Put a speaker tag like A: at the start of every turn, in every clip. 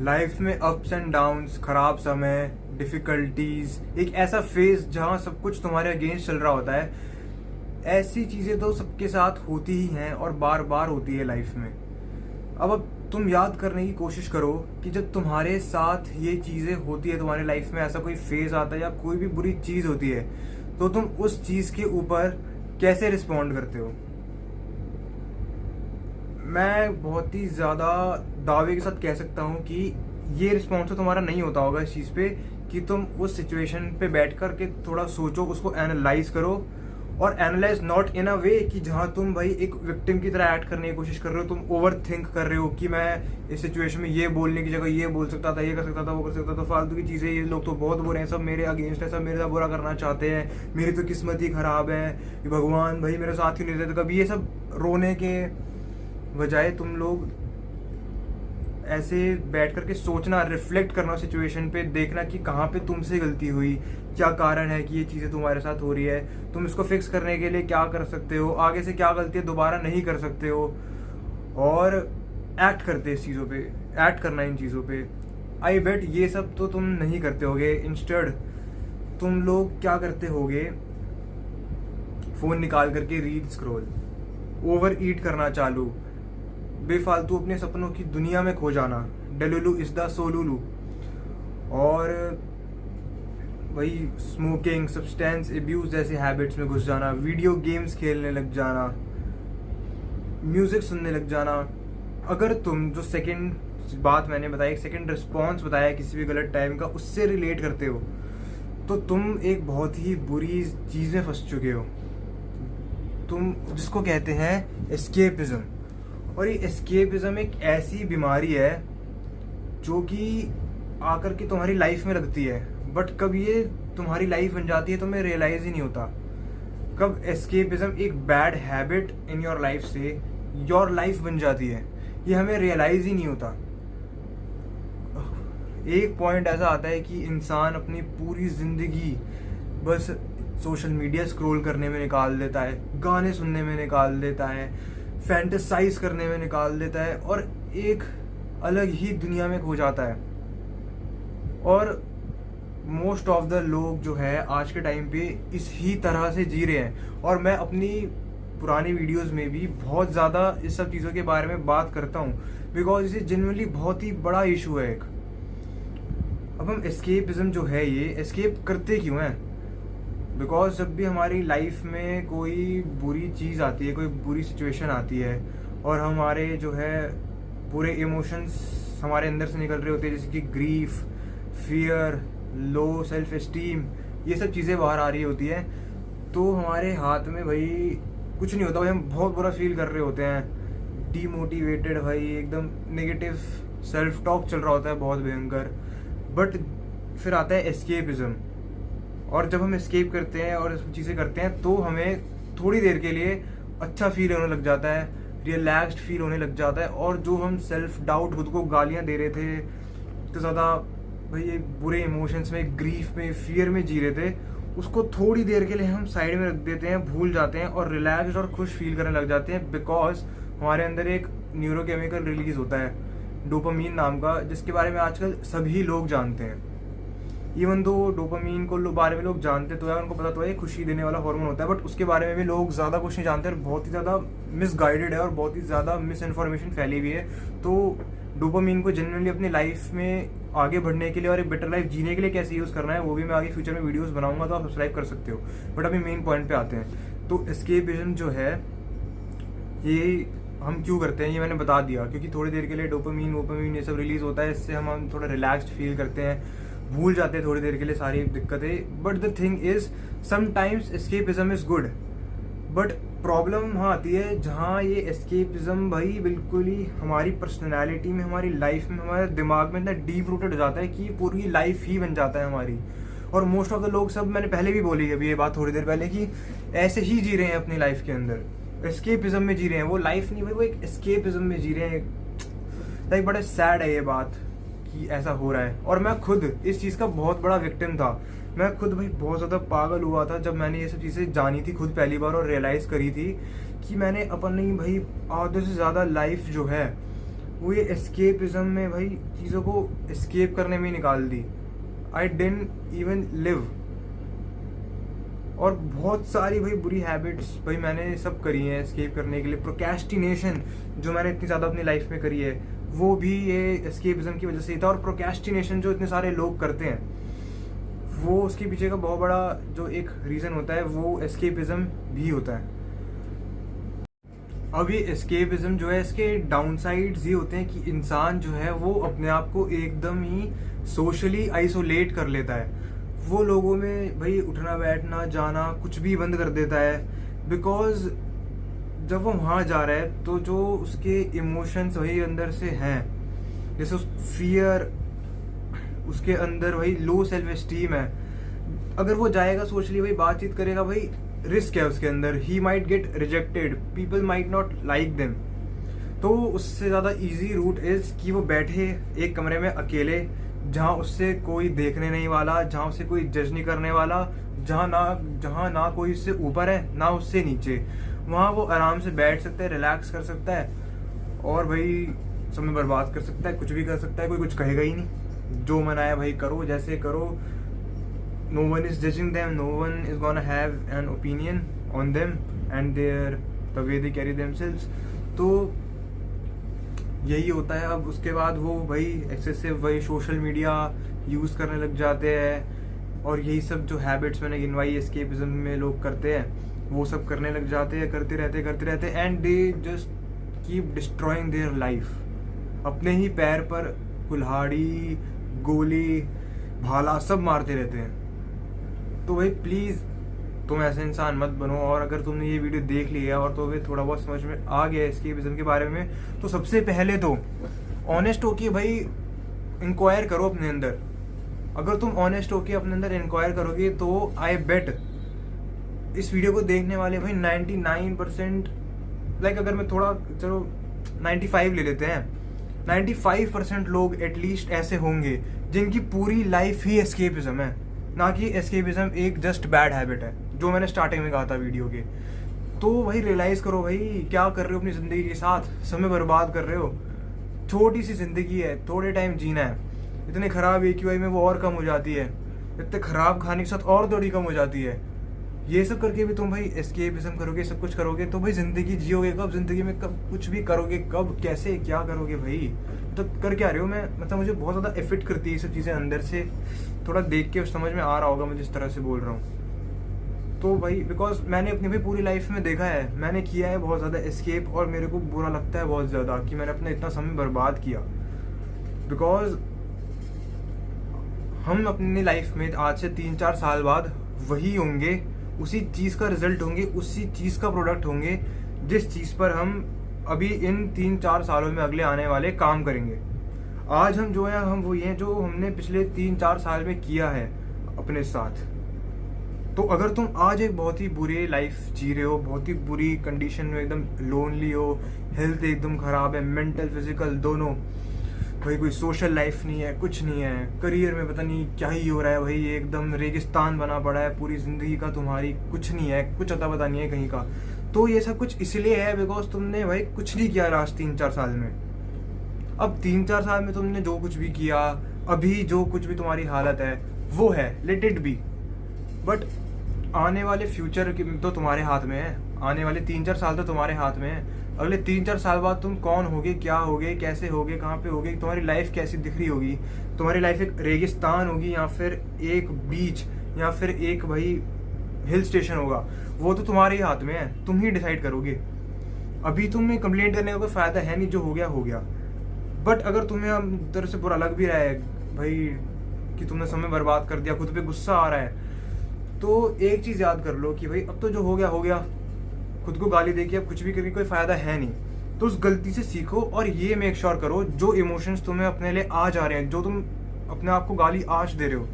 A: Life में ups and downs, खराब समय, डिफिकल्टीज, एक ऐसा फेज जहाँ सब कुछ तुम्हारे अगेंस्ट चल रहा होता है। ऐसी चीज़ें तो सबके साथ होती ही हैं और बार बार होती है लाइफ में। अब तुम याद करने की कोशिश करो कि जब तुम्हारे साथ ये चीज़ें होती है, तुम्हारे लाइफ में ऐसा कोई फेज आता है या कोई भी बुरी चीज़ होती है, तो तुम उस चीज़ के ऊपर कैसे रिस्पॉन्ड करते हो। मैं बहुत ही ज़्यादा दावे के साथ कह सकता हूँ कि ये रिस्पॉन्स तो तुम्हारा नहीं होता होगा इस चीज़ पे कि तुम उस सिचुएशन पे बैठ कर के थोड़ा सोचो, उसको एनालाइज करो। और एनालाइज नॉट इन अ वे कि जहाँ तुम भाई एक विक्टिम की तरह एक्ट करने की कोशिश कर रहे हो, तुम ओवर थिंक कर रहे हो कि मैं इस सिचुएशन में ये बोलने की जगह ये बोल सकता था, ये कर सकता था, वो कर सकता था, फालतू की चीज़ें, ये लोग तो बहुत बुरे हैं, सब मेरे अगेंस्ट है, सब मेरे साथ बुरा करना चाहते हैं, मेरी तो किस्मत ही ख़राब है, ये भगवान भाई मेरे साथ ही नहीं रहते। तो कभी ये सब रोने के बजाय तुम लोग ऐसे बैठ करके सोचना, रिफ्लेक्ट करना सिचुएशन पे, देखना कि कहाँ पे तुमसे गलती हुई, क्या कारण है कि ये चीज़ें तुम्हारे साथ हो रही है, तुम इसको फिक्स करने के लिए क्या कर सकते हो, आगे से क्या गलतियाँ दोबारा नहीं कर सकते हो, और एक्ट करते इस चीज़ों पे, एक्ट करना इन चीज़ों पे। आई बेट ये सब तो तुम नहीं करते होगे। इंस्टेड तुम लोग क्या करते होगे, फ़ोन निकाल करके रील स्क्रॉल, ओवर ईट करना चालू, बेफालतू अपने सपनों की दुनिया में खो जाना, डेलुलू इज द सोलुलू, और वही स्मोकिंग, सब्सटेंस एब्यूज जैसे हैबिट्स में घुस जाना, वीडियो गेम्स खेलने लग जाना, म्यूजिक सुनने लग जाना। अगर तुम जो सेकंड बात मैंने बताई, एक सेकंड रिस्पॉन्स बताया किसी भी गलत टाइम का, उससे रिलेट करते हो तो तुम एक बहुत ही बुरी चीज़ में फंस चुके हो, तुम जिसको कहते हैं एस्केपिज्म। और ये एस्केपिज्म एक ऐसी बीमारी है जो कि आकर के तुम्हारी लाइफ में लगती है, बट कब ये तुम्हारी लाइफ बन जाती है तुम्हें रियलाइज ही नहीं होता। कब एस्केपिज्म एक bad habit in your life से योर लाइफ बन जाती है, ये हमें रियलाइज ही नहीं होता। एक पॉइंट ऐसा आता है कि इंसान अपनी पूरी जिंदगी बस सोशल मीडिया स्क्रॉल करने में निकाल देता है, गाने सुनने में निकाल देता है, फैंटेसाइज करने में निकाल देता है, और एक अलग ही दुनिया में खो जाता है। और मोस्ट ऑफ द लोग जो है आज के टाइम पे इस ही तरह से जी रहे हैं। और मैं अपनी पुरानी वीडियोस में भी बहुत ज़्यादा इस सब चीज़ों के बारे में बात करता हूँ, बिकॉज इसे जनरली बहुत ही बड़ा इशू है एक। अब हम एस्केपिज्म जो है, ये एस्केप करते क्यों हैं? बिकॉज जब भी हमारी लाइफ में कोई बुरी चीज़ आती है, कोई बुरी सिचुएशन आती है, और हमारे जो है पूरे इमोशंस हमारे अंदर से निकल रहे होते हैं, जैसे कि grief, fear, low self esteem, ये सब चीज़ें बाहर आ रही होती हैं, तो हमारे हाथ में भाई कुछ नहीं होता भाई, हम बहुत बुरा फील कर रहे होते हैं, डीमोटिवेटेड भाई, एकदम नेगेटिव सेल्फ टॉक चल रहा होता है बहुत भयंकर। बट फिर आता है एस्केपिज्म, और जब हम एस्केप करते हैं और चीज़ें करते हैं तो हमें थोड़ी देर के लिए अच्छा फील होने लग जाता है, रिलैक्स्ड फील होने लग जाता है, और जो हम सेल्फ डाउट, खुद को गालियाँ दे रहे थे, इतने ज़्यादा भाई ये बुरे इमोशंस में, ग्रीफ में, फियर में जी रहे थे, उसको थोड़ी देर के लिए हम साइड में रख देते हैं, भूल जाते हैं और रिलैक्स्ड और खुश फील करने लग जाते हैं। बिकॉज हमारे अंदर एक न्यूरोकेमिकल रिलीज होता है डोपामीन नाम का, जिसके बारे में आजकल सभी लोग जानते हैं। इवन दो डोपामीन को बारे में लोग जानते तो है, उनको पता तो है खुशी देने वाला हार्मोन होता है, बट उसके बारे में भी लोग ज़्यादा कुछ नहीं जानते और बहुत ही ज़्यादा मिसगाइडेड है और बहुत ही ज़्यादा मिस इन्फॉर्मेशन फैली हुई है। तो डोपामीन को जनरली अपनी लाइफ में आगे बढ़ने के लिए और एक बेटर लाइफ जीने के लिए कैसे यूज़ करना है, वो भी मैं आगे फ्यूचर में वीडियोस बनाऊंगा, तो आप सब्सक्राइब कर सकते हो। बट अभी मेन पॉइंट पे आते हैं। तो एस्केपिज्म जो है, ये हम क्यों करते हैं ये मैंने बता दिया, क्योंकि थोड़ी देर के लिए डोपामीन ये सब रिलीज होता है, इससे हम थोड़ा रिलैक्स्ड फील करते हैं, भूल जाते हैं थोड़ी देर के लिए सारी दिक्कतें। But the thing is sometimes escapism is good, but problem वहाँ आती है जहाँ ये एस्केपिज्म भाई बिल्कुल ही हमारी पर्सनैलिटी में, हमारी लाइफ में, हमारे दिमाग में इतना डीप रूटेड हो जाता है कि पूरी लाइफ ही बन जाता है हमारी। और मोस्ट ऑफ द लोग, सब मैंने पहले भी बोली अभी ये बात थोड़ी देर पहले, कि ऐसे ही जी रहे हैं अपनी लाइफ के अंदर, एस्केपिज्म में जी रहे हैं। वो लाइफ नहीं भाई, वो एक एस्केपिज्म में जी रहे हैं। लाइक बड़ा सैड है ये बात कि ऐसा हो रहा है। और मैं खुद इस चीज़ का बहुत बड़ा विक्टिम था। मैं खुद भाई बहुत ज़्यादा पागल हुआ था जब मैंने ये सब चीज़ें जानी थी खुद पहली बार, और रियलाइज़ करी थी कि मैंने अपनी भाई आधे से ज़्यादा लाइफ जो है वो ये एस्केपिज्म में भाई चीज़ों को एस्केप करने में ही निकाल दी। I didn't even live. और बहुत सारी भाई बुरी हैबिट्स भाई मैंने सब करी हैं एस्केप करने के लिए। प्रोक्रेस्टिनेशन जो मैंने इतनी ज़्यादा अपनी लाइफ में करी है वो भी ये एस्केपिज्म की वजह से ही था। और प्रोक्रेस्टिनेशन जो इतने सारे लोग करते हैं वो उसके पीछे का बहुत बड़ा जो एक रीज़न होता है वो एस्केपिज्म भी होता है। अब ये एस्केपिज्म जो है इसके डाउनसाइड्स ये होते हैं कि इंसान जो है वो अपने आप को एकदम ही सोशली आइसोलेट कर लेता है। वो लोगों में भाई उठना बैठना जाना कुछ भी बंद कर देता है। बिकॉज जब वो वहाँ जा रहा है तो जो उसके इमोशंस वही अंदर से हैं, जैसे फियर, उसके अंदर वही लो सेल्फ एस्टीम है। अगर वो जाएगा सोशली भाई बातचीत करेगा, भाई रिस्क है उसके अंदर, he might get rejected, people might not like them. तो उससे ज़्यादा इजी रूट इज़ कि वो बैठे एक कमरे में अकेले, जहाँ उससे कोई देखने नहीं वाला, जहाँ उसे कोई जज नहीं करने वाला, जहाँ ना कोई उससे ऊपर है ना उससे नीचे। वहाँ वो आराम से बैठ सकता है, रिलैक्स कर सकता है और भाई समय बर्बाद कर सकता है, कुछ भी कर सकता है, कोई कुछ कहेगा ही नहीं। जो मन आया भाई करो, जैसे करो। No one is judging them, no one is gonna have an opinion on them and the way they carry themselves। तो यही होता है। अब उसके बाद वो भाई एक्सेसिव वही सोशल मीडिया यूज़ करने लग जाते हैं और यही सब जो हैबिट्स मैंने गिनवाई एस्केपिज्म में लोग करते हैं वो सब करने लग जाते हैं, करते रहते and they just keep destroying their life. अपने ही पैर पर कुल्हाड़ी, गोली, भाला सब मारते रहते हैं। तो भाई प्लीज़ तुम ऐसे इंसान मत बनो। और अगर तुमने ये वीडियो देख लिया है और तो फिर थोड़ा बहुत समझ में आ गया एस्केपिज्म के बारे में, तो सबसे पहले तो ऑनेस्ट होके भाई इंक्वायर करो अपने अंदर। अगर तुम ऑनेस्ट होके अपने अंदर इंक्वायर करोगे तो आई बेट इस वीडियो को देखने वाले भाई 99% लाइक अगर मैं थोड़ा चलो 95 ले लेते हैं, 95% लोग एटलीस्ट ऐसे होंगे जिनकी पूरी लाइफ ही एस्केपिज्म है, ना कि एस्केपिज्म एक जस्ट बैड हैबिट है, जो मैंने स्टार्टिंग में कहा था वीडियो के। तो भाई रियलाइज़ करो भाई क्या कर रहे हो अपनी ज़िंदगी के साथ, समय बर्बाद कर रहे हो। छोटी सी ज़िंदगी है, थोड़े टाइम जीना है। इतने ख़राब AQI में वो और कम हो जाती है, इतने ख़राब खाने के साथ और थोड़ी कम हो जाती है। ये सब करके भी तुम भाई एस्केपिज्म करोगे, सब कुछ करोगे तो भाई ज़िंदगी जियोगे कब, ज़िंदगी में कब कुछ भी करोगे, कब कैसे क्या करोगे भाई। तो कर क्या रहे हो। मैं मतलब मुझे बहुत ज़्यादा इफेक्ट करती है ये सब चीज़ें अंदर से। थोड़ा देख के समझ में आ रहा होगा मैं जिस तरह से बोल रहा हूँ। तो भाई बिकॉज मैंने अपनी भाई पूरी लाइफ में देखा है, मैंने किया है बहुत ज़्यादा एस्केप और मेरे को बुरा लगता है बहुत ज़्यादा कि मैंने अपना इतना समय बर्बाद किया। बिकॉज हम अपनी लाइफ में आज से 3-4 साल बाद वही होंगे, उसी चीज़ का रिजल्ट होंगे, उसी चीज़ का प्रोडक्ट होंगे जिस चीज़ पर हम अभी इन 3-4 सालों में अगले आने वाले काम करेंगे। आज हम जो है हम वही हैं जो हमने पिछले 3-4 साल में किया है अपने साथ। तो अगर तुम आज एक बहुत ही बुरी लाइफ जी रहे हो, बहुत ही बुरी कंडीशन में, एकदम लोनली हो, हेल्थ एकदम ख़राब है, मेंटल फिजिकल दोनों, भाई कोई सोशल लाइफ नहीं है, कुछ नहीं है, करियर में पता नहीं क्या ही हो रहा है, भाई एकदम रेगिस्तान बना पड़ा है पूरी ज़िंदगी का, तुम्हारी कुछ नहीं है, कुछ अता पता नहीं है कहीं का। तो ये सब कुछ इसलिए है बिकॉज तुमने भाई कुछ नहीं किया लास्ट 3-4 साल में। अब 3-4 साल में तुमने जो कुछ भी किया, अभी जो कुछ भी तुम्हारी हालत है वो है, लेट इट बी। बट आने वाले फ्यूचर तो तुम्हारे हाथ में है, आने वाले 3-4 साल तो तुम्हारे हाथ में है। अगले 3-4 साल बाद तुम कौन होगे, क्या होगे, कैसे होगे, कहाँ पे होगे, तुम्हारी लाइफ कैसी दिख रही होगी। तुम्हारी लाइफ एक रेगिस्तान होगी या फिर एक बीच या फिर एक भाई हिल स्टेशन होगा, वो तो तुम्हारे ही हाथ में है, तुम ही डिसाइड करोगे। अभी तुम्हें कंप्लेंट करने का कोई फ़ायदा है नहीं, जो हो गया हो गया। बट अगर तुम्हें अंदर से बुरा लग भी रहा है भाई कि तुमने समय बर्बाद कर दिया, खुद पे गुस्सा आ रहा है, तो एक चीज़ याद कर लो कि भाई अब तो जो हो गया हो गया। खुद को गाली देके अब कुछ भी करके कोई फ़ायदा है नहीं। तो उस गलती से सीखो और ये मेक श्योर करो जो इमोशंस तुम्हें अपने लिए आज आ रहे हैं, जो तुम अपने आप को गाली आज दे रहे हो,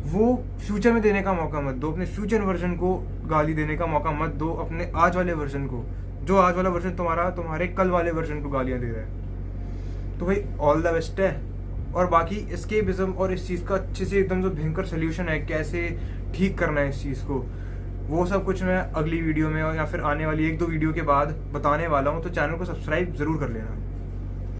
A: वो फ्यूचर में देने का मौका मत दो। अपने फ्यूचर वर्जन को गाली देने का मौका मत दो, अपने आज वाले वर्जन को, जो आज वाला वर्जन तुम्हारे कल वाले वर्जन को गालियाँ दे रहा है। तो भाई ऑल द बेस्ट है। और बाकी एस्केपिज्म और इस चीज़ का अच्छे से एकदम जो भयंकर सोल्यूशन है, कैसे ठीक करना है इस चीज़ को, वो सब कुछ मैं अगली वीडियो में या फिर आने वाली 1-2 वीडियो के बाद बताने वाला हूँ। तो चैनल को सब्सक्राइब ज़रूर कर लेना।